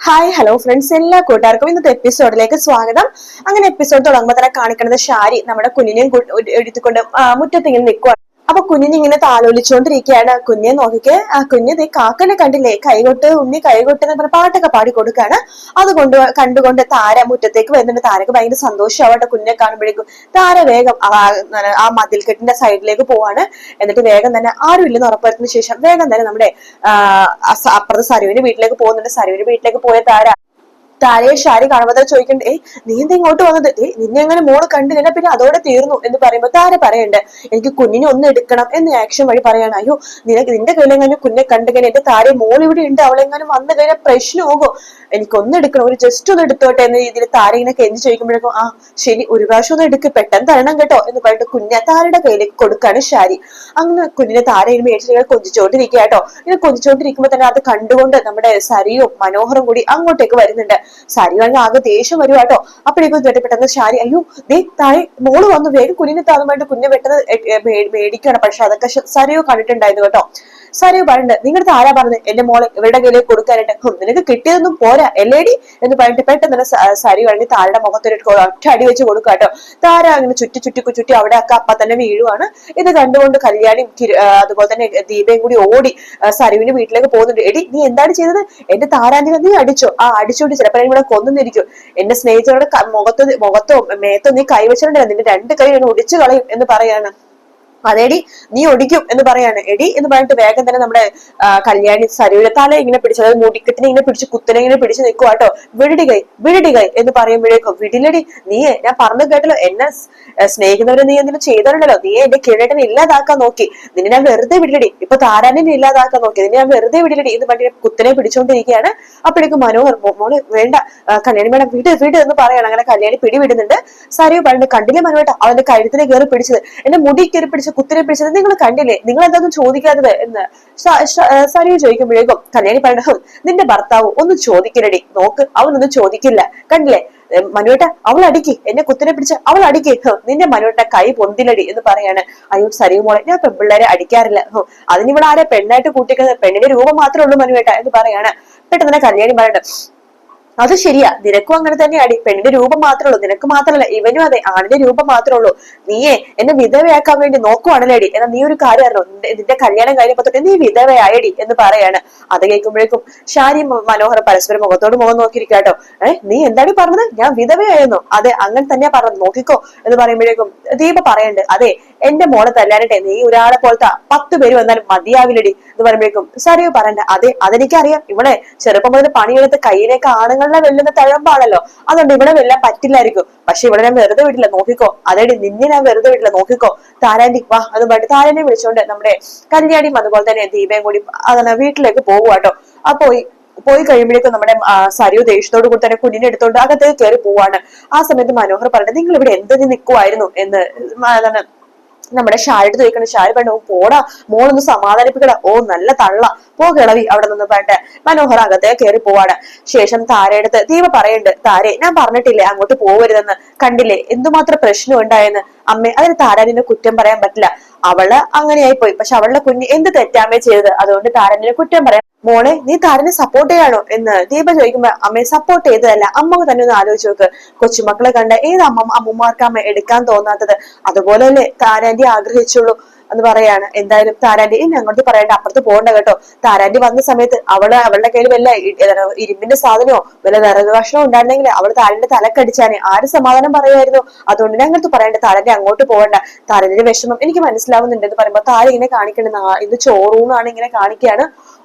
Hi hello friends, എല്ലാ കൂട്ടുകാർക്കും ഇന്നത്തെ എപ്പിസോഡിലേക്ക് സ്വാഗതം. അങ്ങനെ എപ്പിസോഡ് തുടങ്ങുമ്പോൾ തന്നെ കാണിക്കുന്നത് ഷാരി നമ്മുടെ കുഞ്ഞിനെയും എടുത്തുകൊണ്ട് മുറ്റത്ത് ഇങ്ങനെ നിൽക്കുക. അപ്പൊ കുഞ്ഞിനിങ്ങനെ താലോലിച്ചുകൊണ്ടിരിക്കുകയാണ്. കുഞ്ഞെ നോക്കിക്കെ, കുഞ്ഞ് ദേ കാക്കനെ കണ്ടില്ലേ, കൈകൊട്ട് ഉണ്ണി കൈകൊട്ട് എന്ന് പറഞ്ഞ പാട്ടൊക്കെ പാടി കൊടുക്കാണ്. അതുകൊണ്ട് കണ്ടുകൊണ്ട് താര മുറ്റത്തേക്ക് വരുന്നുണ്ട്. താരക്ക് ഭയങ്കര സന്തോഷമാവട്ടെ കുഞ്ഞിനെ കാണുമ്പോഴേക്കും. താര വേഗം ആ മതിൽക്കെട്ടിന്റെ സൈഡിലേക്ക് പോവാണ്. എന്നിട്ട് വേഗം തന്നെ ആരും ഇല്ലെന്ന് ഉറപ്പുവരുത്തിയ ശേഷം വേഗം തന്നെ നമ്മുടെ അപ്പുറത്ത് സരുവിന്റെ വീട്ടിലേക്ക് പോകുന്നുണ്ട്. സരുവിന്റെ വീട്ടിലേക്ക് പോയ താരയെ ഷാരി കാണുമ്പോൾ ചോദിക്കണ്ടേ, നീ എന്താ ഇങ്ങോട്ട് വന്നത്? നിന്നെ അങ്ങനെ മോള് കണ്ടു കഴിഞ്ഞാൽ പിന്നെ അതോടെ തീർന്നു എന്ന് പറയുമ്പോൾ താര പറയണ്ട്, എനിക്ക് കുഞ്ഞിനെ ഒന്ന് എടുക്കണം എന്ന് ആക്ഷൻ വഴി പറയാണ്. അയ്യോ, നിന്റെ കയ്യിലെങ്ങനെ കുഞ്ഞെ കണ്ടു കഴിഞ്ഞാൽ എന്റെ താര മോൾ ഇവിടെ ഉണ്ട്, അവളെങ്ങാനും വന്നു കഴിഞ്ഞാൽ പ്രശ്നമാകും, എനിക്കൊന്ന് എടുക്കണം, ഒരു ജസ്റ്റ് ഒന്ന് എടുത്തോട്ടെ എന്ന രീതിയിൽ താര ഇങ്ങനെ കെഞ്ചി ചോദിക്കുമ്പോഴേക്കും ശരി, ഒരു പ്രാവശ്യം ഒന്ന് എടുക്ക്, പെട്ടെന്ന് തരണം കേട്ടോ എന്ന് പറഞ്ഞിട്ട് കുഞ്ഞെ താരയുടെ കയ്യിലേക്ക് കൊടുക്കാണ് ഷാരി. അങ്ങനെ കുഞ്ഞിനെ താര ഇങ്ങനെ മേടിച്ചിട്ട് കൊഞ്ചിച്ചോണ്ടിരിക്കുക കേട്ടോ. ഇങ്ങനെ കൊഞ്ചിച്ചോണ്ടിരിക്കുമ്പോ തന്നെ അത് കണ്ടുകൊണ്ട് നമ്മുടെ സരിയും മനോഹറും കൂടി അങ്ങോട്ടേക്ക് വരുന്നുണ്ട്. സാരി വാങ്ങി ആകെ ദേഷ്യം വരുക കേട്ടോ. അപ്പോഴേക്കും പെട്ടെന്ന് ഷാരി, അയ്യോ ദേ താഴെ മോള് വന്നു, വേഗം കുഞ്ഞിനെ താന്നുമായിട്ട് കുഞ്ഞെ പെട്ടെന്ന് മേടിക്കണം. പക്ഷെ അതൊക്കെ സരിയോ കണ്ടിട്ടുണ്ടായിരുന്നു കേട്ടോ. സരിയോ പറഞ്ഞിട്ട്, നിങ്ങളുടെ ആരാ പറഞ്ഞത് എന്റെ മോളെ ഇവരുടെ കയ്യിലേക്ക് കൊടുക്കാനായിട്ട്? നിനക്ക് കിട്ടിയതൊന്നും പോരാ എല്ലേടി എന്ന് പറഞ്ഞിട്ട് പെട്ടെന്ന് തന്നെ സരി കഴിഞ്ഞ് താരയുടെ മുഖത്തൊരു ഒറ്റ അടി വെച്ച് കൊടുക്കുക കേട്ടോ. താര അങ്ങനെ ചുറ്റി അവിടെ ഒക്കെ അപ്പ തന്നെ വീഴുവാണ്. ഇത് കണ്ടുകൊണ്ട് കല്യാണി അതുപോലെ തന്നെ ദീപയും കൂടി ഓടി സരുവിന്റെ വീട്ടിലേക്ക് പോകുന്നുണ്ട്. എടി, നീ എന്താണ് ചെയ്തത്? എന്റെ താരാന്റിനെ നീ അടിച്ചോ? അടിച്ചോണ്ട് ചിലപ്പോൾ ഇവിടെ കൊന്നിരിക്കും. എന്റെ സ്നേഹിതരുടെ മുഖത്തോ മേത്തോ നീ കൈവച്ചിട്ടുണ്ടല്ലോ, നിന്റെ രണ്ട് കൈ ഒടിച്ചു കളയും എന്ന് പറയാണ്. അതേടി, നീ ഒടിക്കും എന്ന് പറയാണ്. എടി എന്ന് പറഞ്ഞിട്ട് വേഗം തന്നെ നമ്മുടെ കല്യാണി സരിയുടെ തല ഇങ്ങനെ പിടിച്ചു, അതായത് മുടിക്കെട്ടിനെ ഇങ്ങനെ പിടിച്ച് കുത്തനെ ഇങ്ങനെ പിടിച്ച് നിൽക്കുക കേട്ടോ. വിടികൈ എന്ന് പറയുമ്പോഴേക്കും, വിടിലടി, നീ ഞാൻ പറഞ്ഞു കേട്ടല്ലോ, എന്നെ സ്നേഹിക്കുന്നവരെ നീ എന്തിനും ചെയ്തിട്ടുണ്ടല്ലോ, നീ എന്റെ കിഴട്ടനെ ഇല്ലാതാക്കാൻ നോക്കി, നിന്നെ ഞാൻ വെറുതെ വിടിലടി, ഇപ്പൊ താരാനെ ഇല്ലാതാക്കാൻ നോക്കി, നിന്നെ ഞാൻ വെറുതെ വിടിലടി എന്ന് പറഞ്ഞിട്ട് കുത്തനെ പിടിച്ചുകൊണ്ടിരിക്കുകയാണ്. അപ്പോഴേക്കും മനോഹർ, മോള് വേണ്ട, കല്യാണി വേണം, വിട് എന്ന് പറയാണ്. അങ്ങനെ കല്യാണി പിടിവിടുന്നുണ്ട്. സരിയോ പറഞ്ഞിട്ട്, കണ്ടില്ലേ മനോഹേട്ട, അവന്റെ കഴുത്തിനെ കയറി പിടിച്ചത്, എന്റെ മുടി കയറി പിടിച്ച് കുത്തിനെ പിടിച്ചത് നിങ്ങൾ കണ്ടില്ലേ, നിങ്ങൾ എന്താന്നും ചോദിക്കാത്തത് എന്ന് സരിയോ ചോദിക്കുമ്പോഴേക്കും കല്യാണി പറഞ്ഞു, നിന്റെ ഭർത്താവ് ഒന്ന് ചോദിക്കലടി, നോക്ക് അവനൊന്നും ചോദിക്കില്ല, കണ്ടില്ലേ മനുവേട്ട, അവൾ അടിക്ക്, എന്നെ കുത്തിനെ പിടിച്ച് അവൾ അടിക്ക്, നിന്റെ മനുവേട്ട കൈ പൊന്തിലടി എന്ന് പറയാണ്. അയ്യോ സരിയോ മോളെ, ഞാൻ പെൺപിള്ളേരെ അടിക്കാറില്ല, അതിനിവിടെ ആരെ പെണ്ണായിട്ട് കൂട്ടിക്കുന്നത്, പെണ്ണിന്റെ രൂപം മാത്രമേ ഉള്ളൂ മനുവേട്ട എന്ന് പറയാണ്. പെട്ടെന്ന് തന്നെ കല്യാണി പറയട്ടെ, അത് ശരിയാ, നിനക്കും അങ്ങനെ തന്നെയാടി, പെണ്ണിന്റെ രൂപം മാത്രമേ ഉള്ളൂ, നിനക്ക് മാത്രമല്ല ഇവനും അതെ, ആണിന്റെ രൂപം മാത്രമേ ഉള്ളൂ, നീയെ എന്നെ വിധവയാക്കാൻ വേണ്ടി നോക്കുവാണല്ലേടി, എന്നാ നീ ഒരു കാര്യം അറിഞ്ഞോ, നിന്റെ കല്യാണം കഴിഞ്ഞപ്പോ തൊട്ട് നീ വിധവയായടി എന്ന് പറയാണ്. അത് കേൾക്കുമ്പോഴേക്കും ഷാരി മനോഹർ പരസ്പരം മുഖത്തോട് മുഖം നോക്കിയിരിക്കാട്ടോ. നീ എന്താണ് പറഞ്ഞത്? ഞാൻ വിധവയായിരുന്നു? അതെ, അങ്ങനെ തന്നെയാ പറഞ്ഞത്, നോക്കിക്കോ എന്ന് പറയുമ്പോഴേക്കും ദീപ പറയണ്ട്, അതെ എന്റെ മോളെ തല്ലാനിട്ടെ നീ ഒരാളെ പോലത്തെ 10 പേര് വന്നാലും മതിയാവില്ലടി എന്ന് പറയുമ്പോഴേക്കും സരിയോ പറയണ്ട, അതെ അതെനിക്കറിയാം, ഇവിടെ ചെറുപ്പം മുതൽ പണിയെടുത്ത് കയ്യിലേക്ക് ആണുങ്ങളെ വെല്ലുന്ന തഴമ്പാണല്ലോ, അതുകൊണ്ട് ഇവിടെ വെല്ലാൻ പറ്റില്ലായിരിക്കും, പക്ഷെ ഇവിടെ ഞാൻ വെറുതെ വിടില്ല, നോക്കിക്കോ, അതേടി നിന്നെ ഞാൻ വെറുതെ വിടില്ല, നോക്കിക്കോ താരാന്റി വാ എന്ന് പറഞ്ഞിട്ട് താരനെ വിളിച്ചുകൊണ്ട് നമ്മുടെ കല്യാണിയും അതുപോലെ തന്നെ ദീപയും കൂടി അങ്ങനെ വീട്ടിലേക്ക് പോകുവാട്ടോ. പോയി കഴിയുമ്പോഴേക്കും നമ്മുടെ സരിയോ ദേഷ്യത്തോട് കൂടി തന്നെ കുഞ്ഞിനെ എടുത്തോണ്ട് അകത്തേക്ക് കയറി പോവാണ്. ആ സമയത്ത് മനോഹർ പറഞ്ഞത്, നിങ്ങൾ ഇവിടെ എന്തിനു നിൽക്കുമായിരുന്നു എന്ന് നമ്മുടെ ഷാരിട്ട് ചോദിക്കണം. ഷാരി പറഞ്ഞു, പോടാ മോളൊന്ന് സമാധാനിപ്പിക്കട, നല്ല തള്ള, കിളവി അവിടെ നിന്ന് പറഞ്ഞിട്ട് മനോഹർ അകത്തേ കയറി പോവാണ്. ശേഷം താരയെടുത്ത് ദീപ പറയുന്നുണ്ട്, താരെ ഞാൻ പറഞ്ഞിട്ടില്ലേ അങ്ങോട്ട് പോവരുതെന്ന്, കണ്ടില്ലേ എന്തുമാത്രം പ്രശ്നം ഉണ്ടായെന്ന്. അമ്മേ, അതിന് താരാനിനെ കുറ്റം പറയാൻ പറ്റില്ല, അവള് അങ്ങനെയായി പോയി, പക്ഷെ അവളുടെ കുഞ്ഞ് എന്ത് തെറ്റാമേ ചെയ്തത്, അതുകൊണ്ട് താരാനിനെ കുറ്റം പറയാം. മോളെ, നീ താരനെ സപ്പോർട്ട് ചെയ്യാണോ എന്ന് ദീപ ചോദിക്കുമ്പോ, അമ്മയെ സപ്പോർട്ട് ചെയ്തതല്ല, അമ്മ തന്നെ ഒന്ന് ആലോചിച്ച് നോക്ക്, കൊച്ചുമക്കളെ കണ്ട ഏത് അമ്മമാർക്ക് അമ്മ എടുക്കാൻ തോന്നാത്തത്, അതുപോലെയല്ലേ താരാന്റി ആഗ്രഹിച്ചുള്ളൂ എന്ന് പറയാണ്. എന്തായാലും താരാന്റി ഇനി അങ്ങോട്ട് പറയണ്ട, അപ്പുറത്ത് പോകണ്ട കേട്ടോ. താരാന്റി വന്ന സമയത്ത് അവളുടെ കയ്യിൽ വല്ല ഇരുമ്പിന്റെ സാധനമോ വല്ല വിറക് കഷ്ണമോ ഉണ്ടായിരുന്നെങ്കിൽ അവള് താരന്റെ തലക്കടിച്ചാനെ ആര് സമാധാനം പറയുമായിരുന്നു, അതുകൊണ്ട് ഞാൻ അങ്ങോട്ട് പറയണ്ട, താരന്റെ അങ്ങോട്ട് പോകണ്ട, താരന്റെ വിഷമം എനിക്ക് മനസ്സിലാവുന്നുണ്ട് എന്ന് പറയുമ്പോ താര ഇങ്ങനെ കാണിക്കണ, ഇത് ചോറൂന്നാണ് ഇങ്ങനെ കാണിക്കുകയാണ്.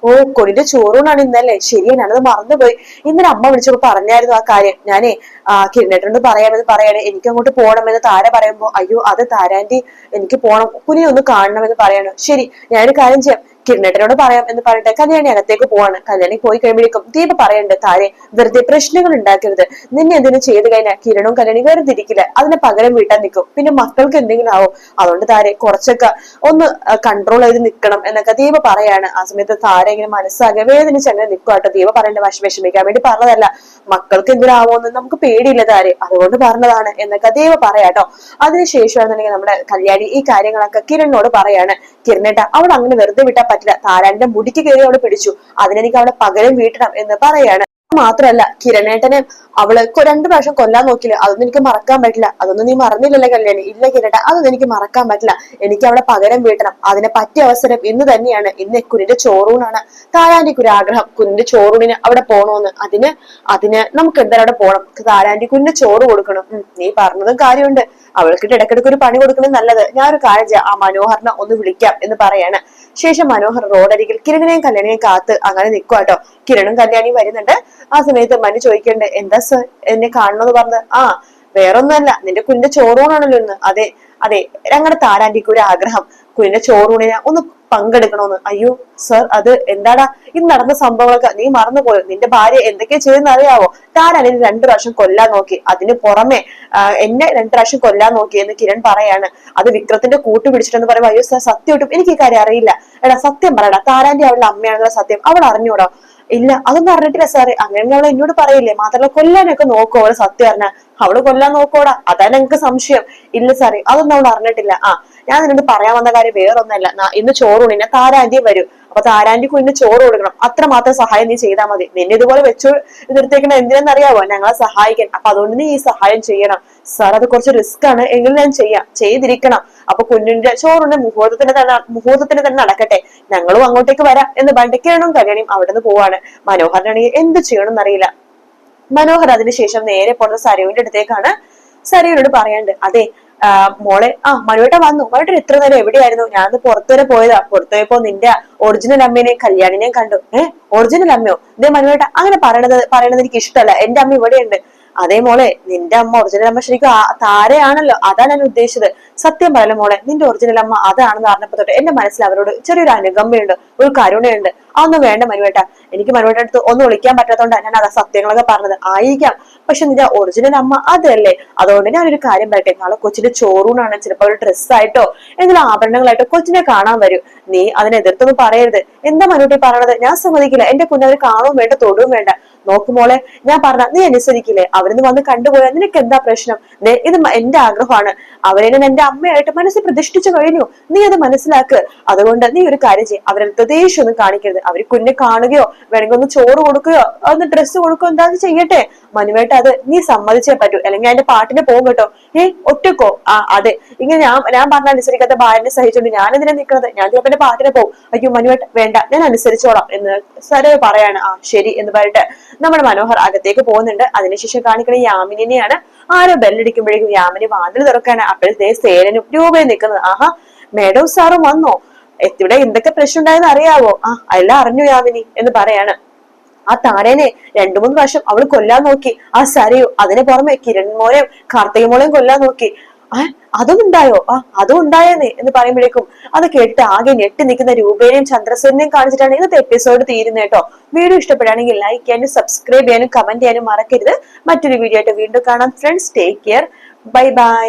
കൊടിന്റെ ചോറൂണാണ് ഇന്നല്ലേ, ശരിയാ ഞാനത് മറന്നുപോയി, ഇന്നലെ അമ്മ വിളിച്ചപ്പോ പറഞ്ഞായിരുന്നു ആ കാര്യം, ഞാനേ കിരണേട്ടനോട് പറയാമെന്ന് പറയാണ്, എനിക്ക് അങ്ങോട്ട് പോകണമെന്ന് താര പറയുമ്പോ, അയ്യോ അത് താരാന്റി എനിക്ക് പോണം, കുഞ്ഞിനെ ഒന്ന് കാണണമെന്ന് പറയാണ്. ശരി, ഞാനൊരു കാര്യം ചെയ്യാം, കിരണേട്ടനോട് പറയാം എന്ന് പറഞ്ഞിട്ട് കല്യാണി അകത്തേക്ക് പോവാണ്. കല്യാണി പോയി കഴിയുമ്പോഴേക്കും ദീപ പറയണ്ട്, താരെ വെറുതെ പ്രശ്നങ്ങൾ ഉണ്ടാക്കരുത്, നിന്നെ എന്തെങ്കിലും ചെയ്ത് കഴിഞ്ഞാൽ കിരണവും കല്യാണി വെറുതെ ഇരിക്കില്ല, അതിന് പകരം വീട്ടാൻ നിൽക്കും, പിന്നെ മക്കൾക്ക് എന്തെങ്കിലും ആവും, അതുകൊണ്ട് താരെ കുറച്ചൊക്കെ ഒന്ന് കൺട്രോൾ ചെയ്ത് നിൽക്കണം എന്നൊക്കെ ദീപ പറയാണ്. ആ സമയത്ത് താര ഇങ്ങനെ മനസ്സാകെ വേദനിച്ച് അങ്ങനെ നിൽക്കുവാട്ടോ. ദീപ പറയണ്ട, വിഷമിക്കാൻ വേണ്ടി പറഞ്ഞതല്ല, മക്കൾക്ക് എന്തെങ്കിലും ആവോന്ന് നമുക്ക് പേടിയില്ല താരെ, അതുകൊണ്ട് പറഞ്ഞതാണ് എന്നൊക്കെ ദീപ പറയാട്ടോ. അതിനുശേഷമാണെന്നുണ്ടെങ്കിൽ നമ്മുടെ കല്യാണി ഈ കാര്യങ്ങളൊക്കെ കിരണിനോട് പറയാണ്, കിരണേട്ട അവിടെ അങ്ങനെ വെറുതെ വിട്ടാൽ പറ്റില്ല, താരാന്റെ മുടിക്ക് കയറി അവള് പിടിച്ചു, അതിനെനിക്ക് അവളെ പകരം വീട്ടണം എന്ന് പറയാണ്. മാത്രല്ല കിരണേട്ടനെ അവള് 2 പ്രാവശ്യം കൊല്ലാൻ നോക്കില്ല, അതൊന്നും എനിക്ക് മറക്കാൻ പറ്റില്ല. അതൊന്നും നീ മറന്നില്ലല്ലോ കല്യാണി. ഇല്ല കിരട്ട, അതൊന്നും എനിക്ക് മറക്കാൻ പറ്റില്ല. എനിക്ക് അവളെ പകരം വീട്ടണം. അതിനെ പറ്റിയ അവസരം ഇന്ന് തന്നെയാണ്. ഇന്ന് കുഞ്ഞിന്റെ ചോറൂണാണ്. താരാന്റിക്ക് ഒരു ആഗ്രഹം, കുഞ്ഞിന്റെ ചോറൂണിന് അവിടെ പോണോന്ന്. അതിന് നമുക്ക് എന്തായാലും അവിടെ പോണം. താരാന്റി കുഞ്ഞിന് ചോറ് കൊടുക്കണം. നീ പറഞ്ഞതും കാര്യമുണ്ട്. അവൾക്ക് ഇടയ്ക്കിടയ്ക്ക് ഒരു പണി കൊടുക്കണം നല്ലത്. ഞാനൊരു കാര്യം ചെയ്യാം, ആ മനോഹറിനെ ഒന്ന് വിളിക്കാം എന്ന് പറയാണ്. ശേഷം മനോഹർ റോഡരികിൽ കിരണിനെയും കല്യാണിനെയും കാത്ത് അങ്ങനെ നിൽക്കുവാട്ടോ. കിരണും കല്യാണിയും വരുന്നുണ്ട്. ആ സമയത്ത് മനു ചോദിക്കണ്ടേ, എന്താ സർ എന്നെ കാണണമെന്ന് പറഞ്ഞത്? ആ വേറൊന്നുമല്ല, നിന്റെ കുഞ്ഞിന്റെ ചോറൂണാണല്ലോ ഇന്ന്. അതെ അതെ, ഞങ്ങളുടെ താരാന്റിക്ക് ഒരു ആഗ്രഹം, കുഞ്ഞിന്റെ ചോറൂണിനെ ഒന്ന് പങ്കെടുക്കണമെന്ന്. അയ്യോ സർ, അത് എന്താടാ ഇന്ന് നടന്ന സംഭവങ്ങളൊക്കെ നീ മറന്നുപോയോ? നിന്റെ ഭാര്യ എന്തൊക്കെയാ ചെയ്തെന്ന് അറിയാവോ? താരാന്റി 2 പ്രാവശ്യം കൊല്ലാൻ നോക്കി, അതിന് പുറമെ എന്നെ 2 പ്രാവശ്യം കൊല്ലാൻ നോക്കി എന്ന് കിരൺ പറയാണ്. അത് വിക്രത്തിന്റെ കൂട്ട് പിടിച്ചിട്ടെന്ന് പറയുമ്പോ, അയ്യോ സർ സത്യമായിട്ടും എനിക്ക് ഈ കാര്യം അറിയില്ല. എടാ സത്യം പറയടാ, താരാന്റി അവളുടെ അമ്മയാണെന്നുള്ള സത്യം അവൾ അറിഞ്ഞൂടോ? ഇല്ല അതൊന്നും അറിഞ്ഞിട്ടില്ല സാറേ. അങ്ങനെ അവൾ എന്നോട് പറയില്ലേ, മാത്രമല്ല കൊല്ലാനൊക്കെ നോക്കോ അവള്? സത്യം അറിഞ്ഞ അവള് കൊല്ലാൻ നോക്കോടാ, അതാണ് എനിക്ക് സംശയം. ഇല്ല സാറേ, അതൊന്നും അവൾ അറിഞ്ഞിട്ടില്ല. ഞാൻ നിന്നോട് പറയാൻ വന്ന കാര്യം വേറൊന്നല്ല. ഇന്ന് ചോറൂണിന് താരാന്റിയും വരും. അപ്പൊ താരാന്റി കുഞ്ഞിന് ചോറ് കൊടുക്കണം. അത്രമാത്രം സഹായം നീ ചെയ്താൽ മതി. നിന്നെ ഇതുപോലെ വെച്ചു നിർത്തിയേക്കണ എന്തിനെന്നറിയാവോ? ഞങ്ങളെ സഹായിക്കാൻ. അപ്പൊ അതുകൊണ്ട് നീ ഈ സഹായം ചെയ്യണം. സാർ അത് കുറച്ച് റിസ്ക് ആണ്, എങ്കിലും ഞാൻ ചെയ്തിരിക്കണം. അപ്പൊ കുഞ്ഞിന്റെ ചോറിന്റെ മുഹൂർത്തത്തിന് തന്നെ നടക്കട്ടെ, ഞങ്ങളും അങ്ങോട്ടേക്ക് വരാം എന്ന് ബണ്ടിക്കണും കല്യാണിയും അവിടെ നിന്ന് പോവാണ്. മനോഹരനാണെങ്കിൽ എന്ത് ചെയ്യണമെന്ന് അറിയില്ല. മനോഹർ അതിനുശേഷം നേരെ പോകുന്ന സരയുവിന്റെ അടുത്തേക്കാണ്. സരയുനോട് പറയാണ്ട്, അതെ മോളെ, മനുവേട്ട വന്നു. മനുവേട്ടൻ എത്ര നേരം എവിടെയായിരുന്നു? ഞാനത് പുറത്തു വരെ പോയതാ. പുറത്തു പോയപ്പോ നിന്റെ ഒറിജിനൽ അമ്മേനെയും കല്യാണിനെയും കണ്ടു. ഒറിജിനൽ അമ്മയോ? ഇതേ മനുവേട്ട അങ്ങനെ പറയണത് എനിക്ക് ഇഷ്ടമല്ല. എന്റെ അമ്മ ഇവിടെയുണ്ട്. അതേ മോളെ, നിന്റെ അമ്മ ഒറിജിനൽ അമ്മ ശരിക്കും താരയാണല്ലോ, അതാ ഞാൻ ഉദ്ദേശിച്ചത്. സത്യം പറയല മോളെ, നിന്റെ ഒറിജിനൽ അമ്മ അതാണെന്ന് അറിഞ്ഞപ്പോ തൊട്ട് എന്റെ മനസ്സിൽ അവരോട് ചെറിയൊരു അനുകമ്പയുണ്ട്, ഒരു കരുണയുണ്ട്. അതൊന്നും വേണ്ട മനുവേട്ട. എനിക്ക് മനുവേട്ട അടുത്ത് ഒന്നും വിളിക്കാൻ പറ്റാത്തതുകൊണ്ടാണ് ഞാൻ അത് സത്യങ്ങളൊക്കെ പറഞ്ഞത് ആയിരിക്കാം. പക്ഷെ നിന്റെ ഒറിജിനൽ അമ്മ അതല്ലേ? അതുകൊണ്ട് ഞാനൊരു കാര്യം പറയട്ടെ, നാളെ കൊച്ചിന്റെ ചോറൂണാണ്. ചിലപ്പോ ഒരു ഡ്രസ്സായിട്ടോ എന്തെങ്കിലും ആഭരണങ്ങളായിട്ടോ കൊച്ചിനെ കാണാൻ വരും. നീ അതിനെതിർത്തൊന്നും പറയരുത്. എന്താ മനുവേട്ടി പറയണത്? ഞാൻ സമ്മതിക്കില്ല. എന്റെ കുഞ്ഞവര് കാണുകയും വേണ്ട, തൊടുകയും വേണ്ട. നോക്കുമോളെ, ഞാൻ പറഞ്ഞ നീ അനുസരിക്കില്ലേ? അവരൊന്ന് വന്ന് കണ്ടുപോയാൽ നിനക്ക് എന്താ പ്രശ്നം? ഇത് എന്റെ ആഗ്രഹമാണ്. അവരെ എന്റെ അമ്മയായിട്ട് മനസ്സിൽ പ്രതിഷ്ഠിച്ചു കഴിഞ്ഞു. നീ അത് മനസ്സിലാക്ക്. അതുകൊണ്ട് നീ ഒരു കാര്യം ചെയ്യും, അവരെ ദേഷ്യമൊന്നും കാണിക്കരുത്. അവര് കുഞ്ഞെ കാണുകയോ വേണമെങ്കിൽ ഒന്ന് ചോറ് കൊടുക്കുകയോ ഒന്ന് ഡ്രസ്സ് കൊടുക്കുകയോ എന്താന്ന് ചെയ്യട്ടെ. മനുവേട്ട അത് നീ സമ്മതിച്ചേ പറ്റൂ, അല്ലെങ്കിൽ അതിന്റെ പാട്ടിന് പോകും കേട്ടോ. ഒറ്റക്കോ? അതെ, ഇങ്ങനെ ഞാൻ പറഞ്ഞ അനുസരിക്കാത്ത ഭാര്യനെ സഹിച്ചോണ്ട് ഞാൻ എന്തിനാ നിൽക്കുന്നത്? ഞാൻ ചിലപ്പോ എന്റെ പാട്ടിന് പോകും. അയ്യോ മനുവേട്ട വേണ്ട, ഞാൻ അനുസരിച്ചോളാം എന്ന് സര പറയാണ്. ശരി എന്ന് പറഞ്ഞിട്ട് നമ്മുടെ മനോഹർ അകത്തേക്ക് പോകുന്നുണ്ട്. അതിനുശേഷം കാണിക്കുന്ന യാമിനിനെയാണ്. ആരോ ബെല്ലടിക്കുമ്പോഴേക്കും യാമിനി വാതിൽ തുറക്കാണ്. അപ്പോഴത്തെ സേനനും രൂപയും നിൽക്കുന്നത്. മേഡം സാറും വന്നോ? ഇവിടെ എന്തൊക്കെ പ്രശ്നം ഉണ്ടായെന്ന് അറിയാവോ? എല്ലാം അറിഞ്ഞു യാമിനി എന്ന് പറയാണ്. ആ താരേനെ 2-3 പ്രാവശ്യം അവള് കൊല്ലാൻ നോക്കി. സരയു, അതിന് പുറമെ കിരൺ മോനെയും കാർത്തിക മോളെയും കൊല്ലാൻ നോക്കി. അതും ഉണ്ടായോ? അതും ഉണ്ടായെന്നേ എന്ന് പറയുമ്പോഴേക്കും അത് കേട്ടിട്ട് ആകെ ഞെട്ടി നിൽക്കുന്ന രൂപേനെയും ചന്ദ്രസേനെയും കാണിച്ചിട്ടാണ് ഇന്നത്തെ എപ്പിസോഡ് തീരുന്നത് കേട്ടോ. വീഡിയോ ഇഷ്ടപ്പെടുകയാണെങ്കിൽ ലൈക്ക് ചെയ്യാനും സബ്സ്ക്രൈബ് ചെയ്യാനും കമന്റ് ചെയ്യാനും മറക്കരുത്. മറ്റൊരു വീഡിയോ ആയിട്ട് വീണ്ടും കാണാം friends. Take care. Bye bye.